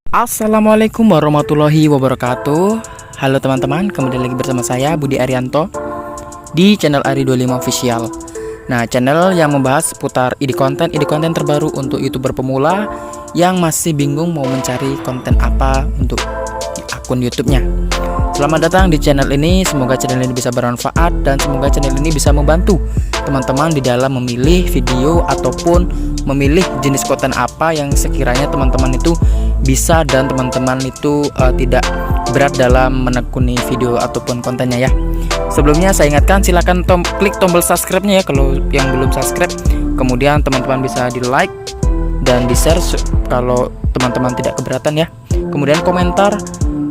Assalamualaikum warahmatullahi wabarakatuh. Halo teman-teman, kembali lagi bersama saya Budi Arianto di channel Ari25 Official. Nah, channel yang membahas seputar ide konten terbaru untuk YouTuber pemula yang masih bingung mau mencari konten apa untuk akun YouTube-nya. Selamat datang di channel ini, semoga channel ini bisa bermanfaat dan semoga channel ini bisa membantu teman-teman di dalam memilih video ataupun memilih jenis konten apa yang sekiranya teman-teman itu bisa dan teman-teman itu tidak berat dalam menekuni video ataupun kontennya ya. Sebelumnya saya ingatkan silahkan klik tombol subscribe-nya ya kalau yang belum subscribe. Kemudian teman-teman bisa di like dan di share kalau teman-teman tidak keberatan ya. Kemudian komentar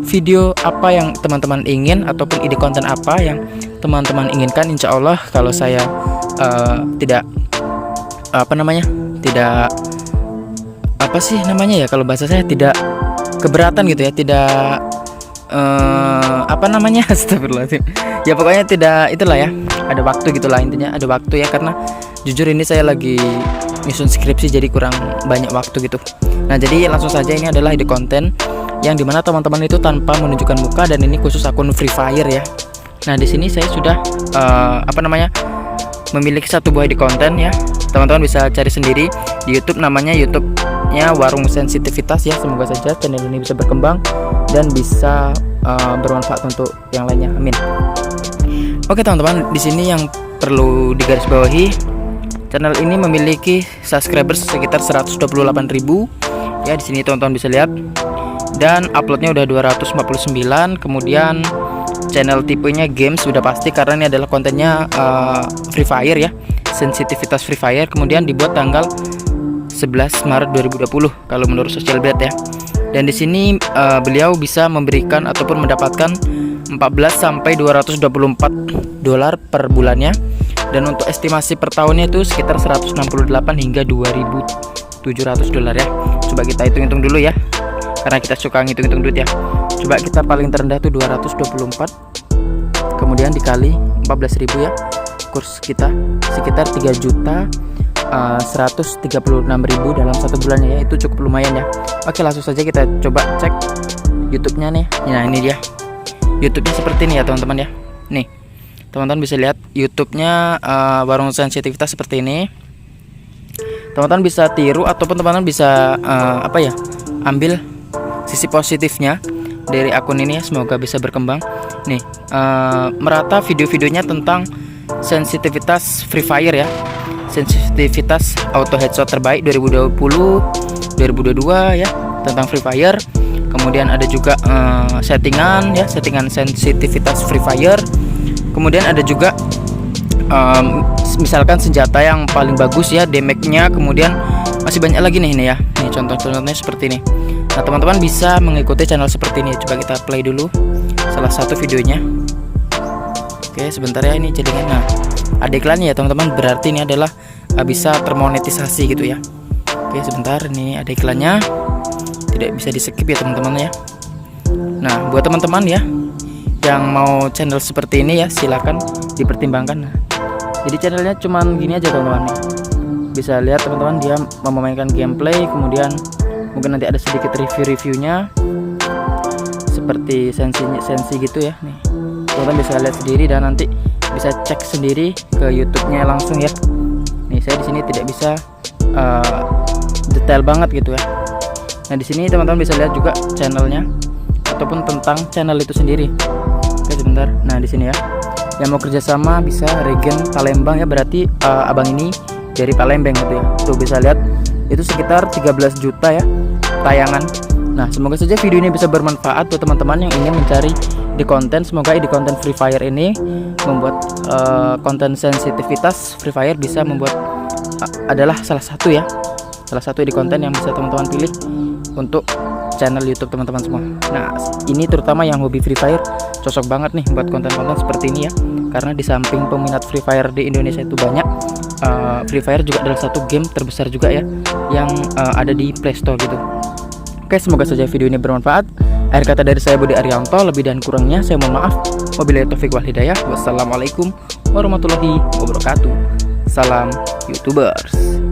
video apa yang teman-teman ingin ataupun ide konten apa yang teman-teman inginkan. Insya Allah kalau saya tidak kalau bahasa saya tidak keberatan gitu ya, tidak astagfirullahaladzim. Ya pokoknya tidak, itulah ya, ada waktu gitulah, intinya ada waktu ya, karena jujur ini saya lagi nyusun skripsi jadi kurang banyak waktu gitu. Nah, jadi langsung saja, ini adalah ide konten yang dimana teman-teman itu tanpa menunjukkan muka dan ini khusus akun Free Fire ya. Nah, di sini saya sudah memiliki satu buah ide konten ya. Teman-teman bisa cari sendiri di YouTube, namanya YouTube-nya Warung Sensitivitas ya. Semoga saja channel ini bisa berkembang dan bisa bermanfaat untuk yang lainnya. Amin. Oke teman-teman, di sini yang perlu digarisbawahi, channel ini memiliki subscribers sekitar 128.000 ya. Di sini teman-teman bisa lihat, dan uploadnya udah 259. Kemudian channel tipenya games sudah pasti karena ini adalah kontennya Free Fire ya, sensitivitas Free Fire. Kemudian dibuat tanggal 11 Maret 2020 kalau menurut Social Blade ya. Dan di sini beliau bisa memberikan ataupun mendapatkan 14 sampai 224 dolar per bulannya. Dan untuk estimasi per tahunnya itu sekitar 168 hingga 2.700 dolar ya. Coba kita hitung-hitung dulu ya, karena kita suka ngitung-hitung duit ya. Coba kita paling terendah tuh 224, kemudian dikali 14.000 ya, kurs kita sekitar 3.136.000 dalam satu bulannya ya. Itu cukup lumayan ya. Oke, langsung saja kita coba cek YouTube-nya nih. Nah, ini dia YouTube-nya seperti ini ya teman-teman ya. Nih teman-teman bisa lihat YouTube-nya Warung Sensitivitas seperti ini. Teman-teman bisa tiru ataupun teman-teman bisa ambil sisi positifnya dari akun ini ya. Semoga bisa berkembang. Nih merata video-videonya tentang sensitivitas Free Fire ya, sensitivitas auto headshot terbaik 2020-2022 ya, tentang Free Fire. Kemudian ada juga settingan sensitivitas Free Fire. Kemudian ada juga misalkan senjata yang paling bagus ya, damage-nya. Kemudian masih banyak lagi nih, ini ya. Nih contoh-contohnya seperti ini. Nah, teman-teman bisa mengikuti channel seperti ini. Coba kita play dulu salah satu videonya. Oke, sebentar ya, ini jadinya. Nah, ada iklannya ya teman-teman, berarti ini adalah bisa termonetisasi gitu ya. Oke, sebentar, ini ada iklannya, tidak bisa di skip ya teman-teman ya. Nah, buat teman-teman ya yang mau channel seperti ini ya, silakan dipertimbangkan. Nah, jadi channelnya cuman gini aja teman-teman nih. Bisa lihat teman-teman, dia memainkan gameplay, kemudian mungkin nanti ada sedikit review-reviewnya seperti sensi gitu ya. Nih teman-teman bisa lihat sendiri dan nanti bisa cek sendiri ke YouTube-nya langsung ya. Nih saya di sini tidak bisa detail banget gitu ya. Nah, di sini teman-teman bisa lihat juga channelnya ataupun tentang channel itu sendiri. Oke, sebentar. Nah, di sini ya, yang mau kerjasama bisa Regen Palembang ya, berarti abang ini dari Palembang gitu ya. Tuh bisa lihat itu sekitar 13 juta ya tayangan. Nah, semoga saja video ini bisa bermanfaat buat teman-teman yang ingin mencari ide konten. Semoga ide konten Free Fire ini membuat konten sensitivitas Free Fire bisa membuat adalah salah satu ide konten yang bisa teman-teman pilih untuk channel YouTube teman-teman semua. Nah, ini terutama yang hobi Free Fire cocok banget nih buat konten-konten seperti ini ya, karena di samping peminat Free Fire di Indonesia itu banyak, Free Fire juga adalah satu game terbesar juga ya yang ada di Play Store gitu. Oke, semoga saja video ini bermanfaat. Akhir kata dari saya Budi Arianto, lebih dan kurangnya saya mohon maaf. Wabillahi taufiq wal hidayah. Wassalamualaikum warahmatullahi wabarakatuh. Salam YouTubers.